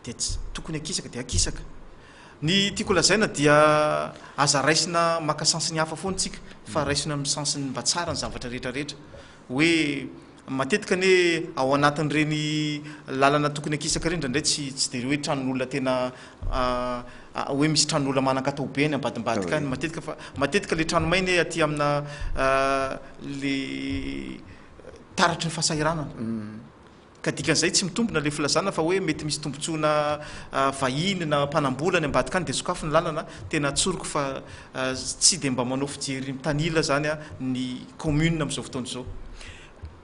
de tokony akisaka de akisaka ny tiako lazaina dia aza raisina maka sansiny hafa foantsika fa raisina amin'ny sansiny mba tsara ny zavatra rehetrarehetra hoe matetika ne ao anatin'ireny lalana tokony akisaka reny ndraindray tsy de hoe tranon'olona tena hoe misy tranon'olona manan-katao be any ambadimbadika any matetika le trano mainy aty amina le taratry ny fahasahiranana ka dikan'izay tsy mitombona le filazana fa hoe mety misy tombontsoana vahiny na mpanambola ny ambadika any de sokafo ny lalana tena tsoroko fa tsy de mba manao fijery mitanila zany a ny commune amin'izao fotoana zao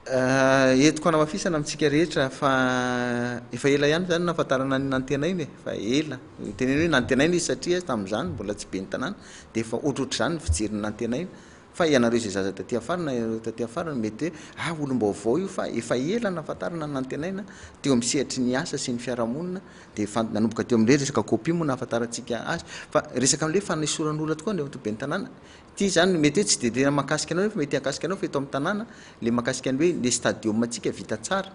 etiko anamafisana amitsika rehetra fa efa ela ihany zany nafatarana ny nantenainy fa ela teneny hoe nantenaina izy satria tamin'izany mbola tsy be ny tanàna de efa ohatrohatr' zany ny fijery ny nantenaina fa ianareo zay zaza taty afarana taty afarana mety hoe olom-baovao io fa efa ela nafatarana ny nantenaina teo amin'ny sehatry ny asa sy ny fiarahamonina de nanomboka teo amin'le resaka copie moa nafataratsika azy fa resaka am'le fanesoran'olona tokoa ndefa to be ny tanàna ty zany mety hoe tsy de tena makasika anao nefa mety akasika anao fa eto amin'ny tanàna le makasika ny hoe le stadium atsika vita tsara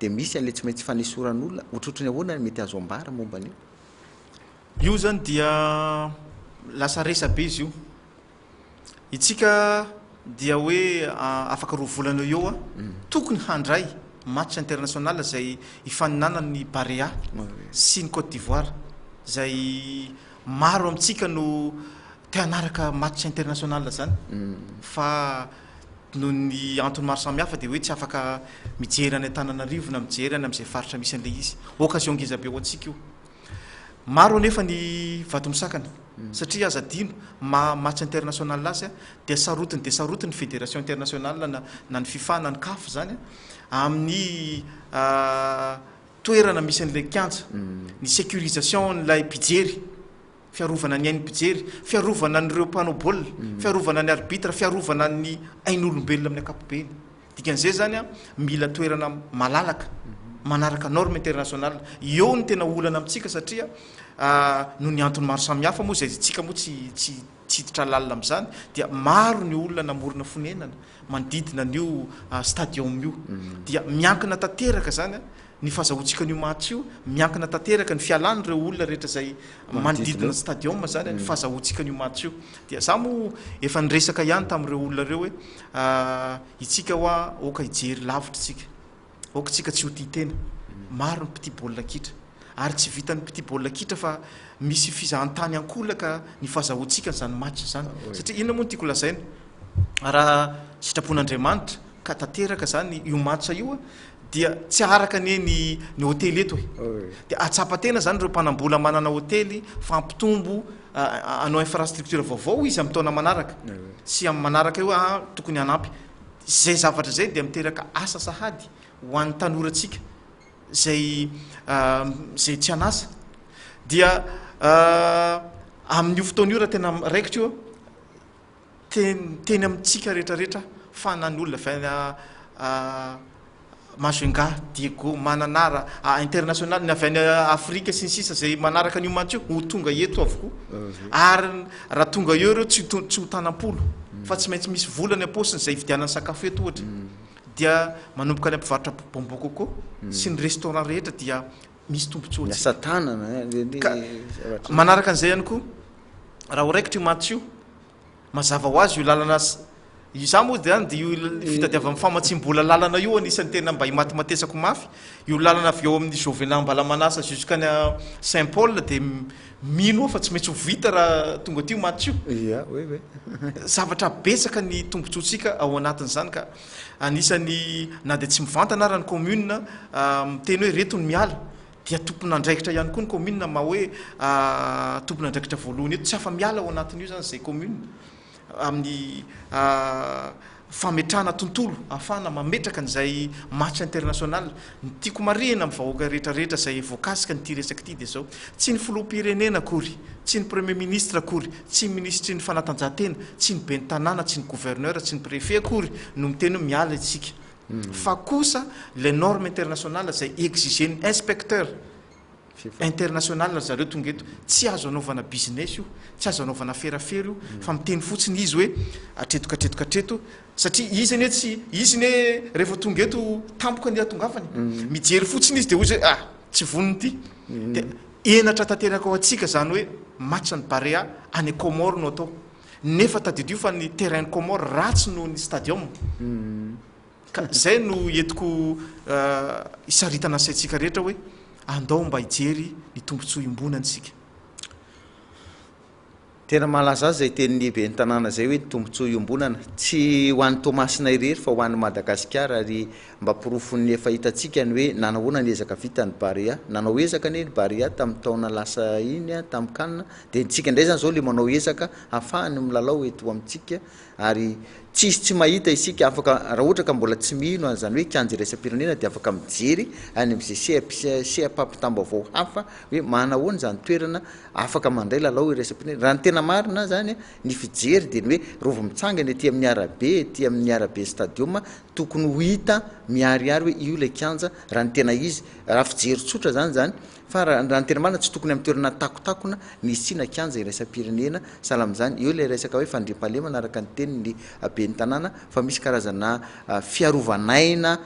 de misy an'le tsy maintsy fanesoran'olona ohatrohatry ny ahoana mety azo ambara momba an'io io zany dia lasa resa be izy io itsika dia hoe afaka roa volana eo a tokony handray match international zay ifaninana ny Barea sy ny Côte d'Ivoire zay maro amitsika no te hanaraka match international zany fa no ny antony maro samihafa de hoe tsy afaka mijery any Antananarivo na mijery any am'izay faritra misy an'le izy occasion ngeza be ao atsika io maro nefa ny vato misakana satria aza dino match international azy a de sarotiny fédération internationale na ny FIFA na ny CAF zany amin'ny toerana misy an'le kianja ny sécurisation n'lay mpijery fiarovana ny ainy mpijery fiarovana n'ireo mpanao baolina fiarovana ny arbitre fiarovana ny ain'olombelona amin'ny ankapobeny dikan'izay zany a mila toerana malalaka manaraka norme internationale eo ny tena olana amitsika satria no ny antony maro samihafa moa zay tsika moa tsy hiditra lalina am'izany dia maro ny olona namorona fonenana manodidina an'io stadium io dia miankina tanteraka zany a ny fahazahoantsika n'io match io miankina tanteraka ny fialany ireo olona rehetra zay manodidina stadium zany ny fahazahoantsika n'io match io dia za moa efa niresaka ihany tamin'ireo olona reo hoe itsika hoa oka hijery lavitra tsika oka tsika tsy ho tia tena maro ny piti baolina kitra ary tsy vitany pity baolina kitra fa misy fizahantany ankolaka ny fahazahoantsika zany match zany satria inona moa no tiako lazaina raha sitrapon'Andriamanitra ka tanteraka zany io match io dia tsy araka ny hôtely eto dia atsapatena zany ireo mpanambola manana hôtely fampitombo anao infrastructure vaovao izy amin'ny taona manaraka sy amin'ny manaraka io tokony hanampy zay zavatra zay dia miteraka asa sahady ho an'ny tanorantsika zay tsy anasa dia amin'io fotoana io raha tena raikitra io teny amintsika rehetrarehetra fa na ny olona Mazenga, Diego, Mananara, international ny avy any Afrika sy ny sisa zay manaraka an'io match io ho tonga eto avokoa ary raha tonga eo ireo tsy ho tanam-polo fa tsy maintsy misy volany am-paosiny zay ividianany sakafo eto ohatra dia manomboka any ampivarotra bonbon coco sy ny restaurant rehetra dia misy tombontsoa miasa tanana manaraka an'izay ihany koa raha ho raikitra io match io mazava ho azy io lalana za moa zany dia io fitadiava amin'ny famatsim-bola lalana io anisan'ny tena mba himatymatesako mafy io lalana avy eo amin'ny Jovelin Mbalamanasa jusqu'any Saint Paul dia mino fa tsy maintsy ho vita raha tonga tio match io zavatra betsaka ny tombontsoantsika ao anatin'izany ka anisany na dia tsy mivantana raha ny commune miteny hoe reto ny miala dia tompon'andraikitra ihany koa ny commune ma hoe tompon'andraikitra voalohany eto tsy afa miala ao anatin'io zany zay commune amin'ny fametrahana tontolo ahafahana mametraka n'izay match international ny tiako marihana amin'ny vahoaka rehetrarehetra zay voakasika nyty resaka ity dia zao tsy ny filoham-pirenena akory tsy ny premier ministre akory tsy ny ministry ny fanatanjahantena tsy ny ben'ny tanàna tsy ny gouverneur tsy ny préfet akory no miteny hoe miala itsika fa kosa les normes internationales zay exigeny inspecteur international zareo tonga eto tsy azo anaovana business io tsy azo anaovana ferafera io fa miteny fotsiny izy hoe atretokatretokatreto satria izany hoe tsy iziny hoe rehefa tonga eto tampoka ny atongavany mijery fotsiny izy dia hozy hoe tsy vonony ity dia enatra tanteraka ao atsika zany hoe match ny Barea any Comore no atao nefa tadidio fa ny terrain Comore ratsy no ny stadium ka zay no entiko isaritana saitsika rehetra hoe andao mba hijery ny tombontsoa imbonantsika tena malaza azy zay tenin'ny ben'ny tanàna zay hoe ny tombontsoa iombonana tsy ho an'ny Tomasina irery fa ho an'ny Madagasikara ary mba pirofony efa hitantsika ny hoe nanahoana ny ezaka vita ny Barea nanao ezaka ny Barea tamin'ny taona lasa iny tamin'ny kanina dia ntsika indray zany zao le manao ezaka ahafahany milalao eto amintsika ary tsisy tsy mahita isika afaka raha ohatra ka mbola tsy mino an'izany hoe kianjy iraisam-pirenena dia afaka mijery any amin'izay seapampitam-baovao hafa hoe manahoana zany toerana afaka mandray lalao iraisam-pirenena raha ny tena marina zany ny fijery dia ny hoe rova mitsangana ety amin'ny arabe stadium tokony ho hita miariary hoe io le kianja raha ny tena izy raha fijery tsotra zany fa raha ny tena marina tsy tokony amin'ny toerana takotakona nisy tsina kianja iraisam-pirenena sahala amin'izany eo le resaka hoe fandriam-pahalema naraka ny teniny ben'ny tanàna fa misy karazana fiarovanaina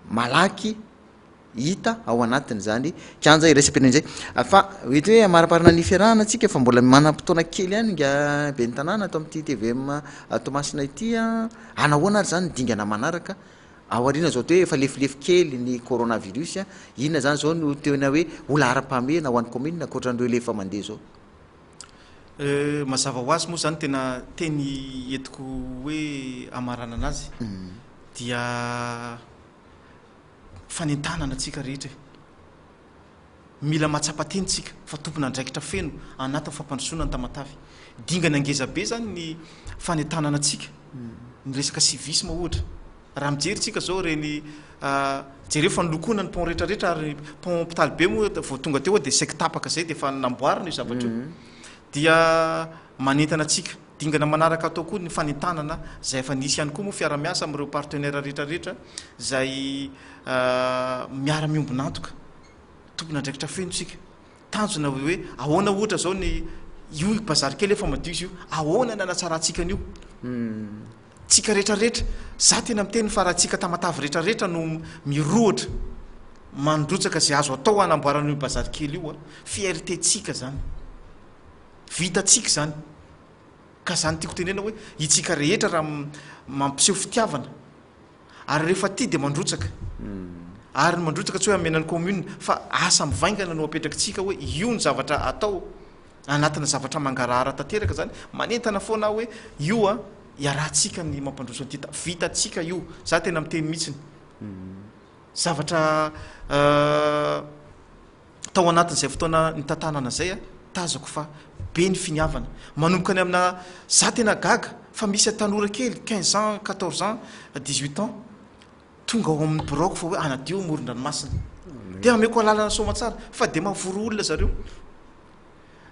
malaky hita ao anatiny zany kianja iraisam-pirenena zay fa ohatra hoe amaraparana ny fiarahana antsika fa mbola manam-potoana kely ihany nga ben'ny tanàna atao amin'ity TVM Tomasina ity anahoana ary zany dingana manaraka ao arina zao to hoe efa lefilefy kely ny coronavirus inona zany zao no tena hoe ola ara-pamena ho an'ny commune akoatran'ireo lefa mandeha zao mazava ho azy moa zany tena teny entiko hoe amarana anazy dia fanentanana atsika rehetra mila mahatsapatentsika fa tompona andraikitra feno anatin'ny fampandrosoana ny tamatavy dingana angezabe zany ny fanentanana atsika ny resaka civisme ohatra raha mijery tsika zao reny jereo fa nolokona ny pont rehetrarehetra ary pont hôpitaly be moa vao tonga teo dia sektapaka zay dia efa namboarina io zavatra io dia manentana atsika dingana manaraka atao koa ny fanentanana zay efa nisy ihany koa moa fiara-miasa amin'ireo partenaire rehetrarehetra zay miara-miombonantoka tompona andraikitra fenotsika tanjona hoe ahoana ohatra zao ny io bazary kely efa madio izy io ahoana nanatsaratsika an'io tsika rehetrarehetra za tena miteny fa raha tsika tamatavy rehetrarehetra no mirohatra mandrotsaka zay azo atao anamboaran'io bazary kely io fierté tsika zany vitatsika zany ka zany tiako tenena hoe itsika rehetra raha mampiseho fitiavana ary rehefa ty dia mandrotsaka ary mandrotsaka tsy hoe amenan'ny commune fa asa mivaingana no apetrakytsika hoe io ny zavatra atao anatina zavatra mangarahara tanteraka zany manentana foana hoe io a iarahantsika ny mampandroso an'ity vitatsika io za tena miteny mihitsiny zavatra tao anatin'izay fotoana ny tantanana zay a tazako fa be ny finiavana manomboka ny amina za tena gaga fa misy tanora kely 15 ans 14 ans 18 ans tonga ao amin'ny broko fa hoe anadio moron-dranomasina de ameko alalana somatsara fa de mavoro olona zareo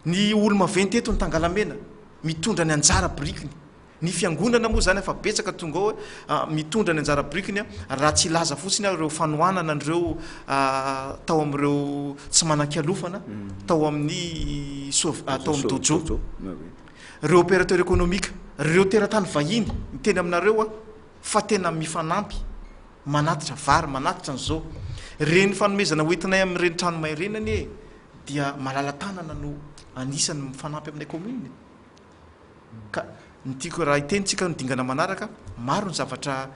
ny olo maventy eto ny tangalamena mitondra ny anjara brikiny ny fiangonana moa zany fa betsaka tonga ao mitondra ny anjara brikiny raha tsy ilaza fotsiny reo fanoanana an'ireo tao am'ireo tsy manan-kialofana tao amin'ny tao amin'ny dojo reo opérateur économique reo teratany vahiny miteny aminareo a fa tena mifanampy manatitra vary manatitra n'zao reny fanomezana hoentinay amin'ireny trano mairenany e dia malala-tanana no anisany mifanampy aminay commune ka ny tiako raha itentsika no dingana manaraka maro ny zavatra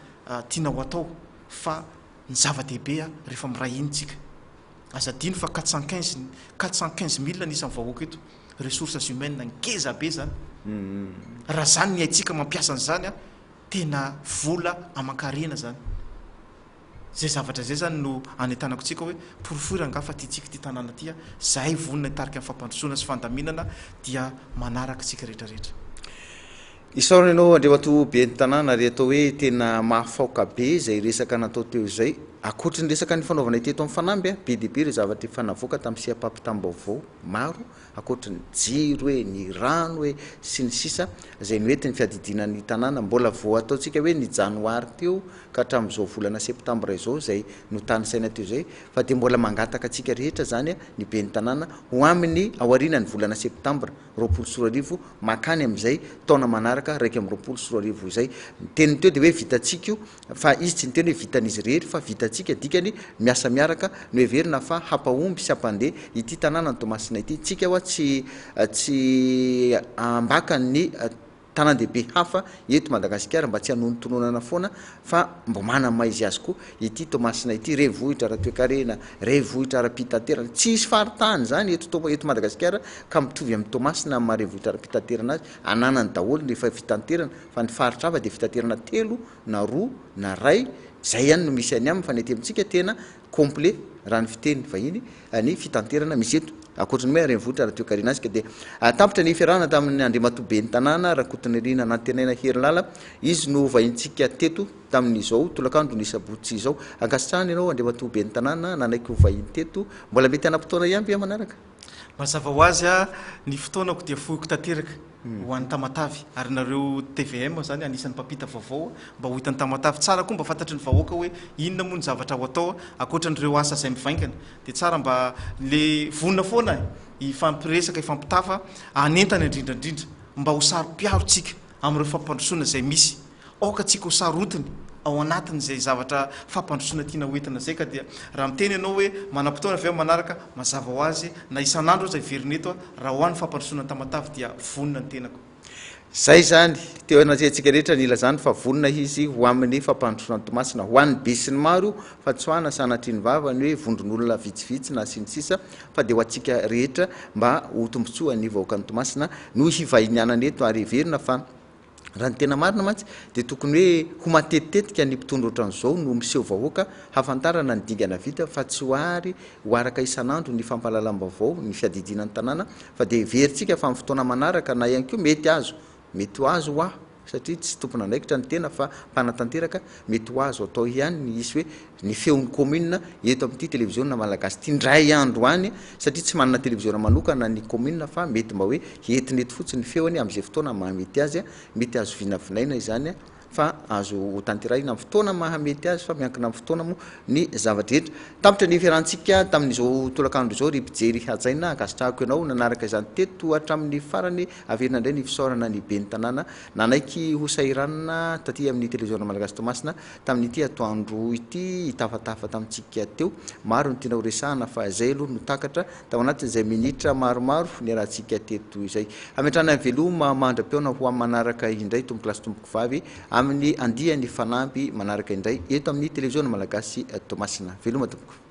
tiana ho atao fa ny zava-dehibe rehefa miray initsika azadiny fa 415 000 nisan'ny vahoaka eto ressources humaines ngeza be zany raha zany ny haitsika mampiasa an'zany tena vola aman-karena zany zay zavatra zay zany no anetanako tsika hoe porofory angafa tytsika ty tanàna ty zay vonina hitarika amin'ny fampandrosoana sy fandaminana dia manaraka tsika rehetrarehetra isaorana ianao andriamato be ny tanàna ry atao hoe tena mahafaoka be zay resaka natao teo zay akoatra ny resaka ny fanaovana iteto amin'ny fanamby be dehibe re zavatra fanavoaka tamin'ny siapapitambavao maro akoatra ny jiro hoe ny rano hoe sy ny sisa zay noety ny fiadidinan'ny tanàna mbola vo ataotsika hoe ny janoary teo ka hatramin'izao volana septambra izao zay no tany saina teo zay fa de mbola mangataka atsika rehetra zany ny be ny tanàna ho amin'ny aoriana ny volana septambra 24 makany am'izay taona manaraka raiky am 24 zay teniny teo de hoe vitatsika io fa izy tsy niteny hoe vitan'izy rehetra fa vitatsika dikany miasa miaraka no heverina fa hampahomby sy hampandeha ity tanàna ny tomasina ity tsika hoa tsy ambaka ny tanàn-dehibe hafa eto Madagasikara mba tsy hanonontononana foana fa mbo manana maizy azy koa ity tomasina ity revohitra ara-toekarena revohitra ara-pitaterana tsisy faritany zany eto Madagasikara ka mitovy amin'ny tomasina amin'ny maharevohitra ara-pitaterana azy ananany daholo nefa fitanterana fa ny faritra hafa de fitaterana 3 na 2 na ray zay ihany no misy any aminy fa ny aty amintsika tena complet raha ny fiteny vahiny ny fitanterana misy eto akoatra ny hoe revohitra ara-toekarena azy ka de tapitra ny fiarahana tamin'ny andriamatobe ny tanàna rakotonyrina anatenaina herinala izy no vahintsika teto tamin'izao tolakandro ny sabotsy izao ankasitrahana ianao andriamatobe ny tanàna nanaiky ho vahiny teto mbola mety anam-potoana iamby manaraka mazava ho azy ny fotoanako dia fohiko tanteraka ho an'ny tamatavy ary nareo TVM zany anisan'ny mpampita vaovao mba ho hitan'ny tamatavy tsara koa mba fantatry ny vahoaka hoe inona moa ny zavatra ho atao akoatra n'ireo asa zay mivaingana de tsara mba le vonina foana ifampiresaka ifampitafa anentany indrindrandrindra mba ho saro-piarotsika amin'ireo fampandrosoana zay misy aoka tsika ho sarotiny ao anatin'izay zavatra fampandrosoana tiana hoentina zay ka dia raha miteny ianao hoe manam-potoana avy manaraka mazava ho azy na isan'andro zay verineto raha hoan'ny fampandrosoana tamatavy dia vonina ny tenako zay zany teo anatsika rehetra nila zany fa vonina izy ho amin'ny fampandrosoana tomasina ho an'ny be sy ny maro fa tsy hoana sanatriny vavany hoe vondron'olona vitsivitsy na siny sisa fa de ho atsika rehetra mba ho tombotsoa ny vahoaka ny tomasina no hivahinianany eto ary heverina fa raha ny tena marina mantsy de tokony hoe ho matetitetika ny mpitondra ohatran'izao no miseho vahoaka hafantarana ny dingana vita fa tsy hoary ho araka isan'andro ny fampahalalam-baovao ny fiadidinan'ny tanàna fa de veritsika fa amin'ny fotoana manaraka na ihany koa mety ho azo ho satria tsy tompona andraikitra ny tena fa mpanatanteraka mety ho azo atao ihany ny isy hoe ny feon'ny commune eto amin'ity televiziona malagasy ty ndray andro any satria tsy manana televiziona manokana ny commune fa mety mba hoe entinety fotsiny feony am'izay fotoana mahamety azy mety azo vinavinaina izany fa azo tanterahina amin'ny fotoana mahamety azy fa miankina amin'ny fotoana moa ny zavatra rehetra tapitra ny fiarahantsika tamin'izao tolakandro izao ry mpijery hajaina akasitrahako ianao nanaraka izany teto hatramin'ny farany averina indray ny fisaorana ny be ny tanàna nanaiky ho sairanina taty amin'ny televiziona malagasy tomasina tamin'ity atoandro ity itafatafa tamintsika teo maro ny tiana ho resahana fa zay aloha no takatra tao anatin'izay minitra maromaro ny arahantsika teto izay ametrana ny veloma mandra-peona ho amin'ny manaraka indray tomboky lasy tomboky vavy amin'ny andiany fanampy manaraka indray eto amin'ny televiziona malagasy Tomasina veloma tompoko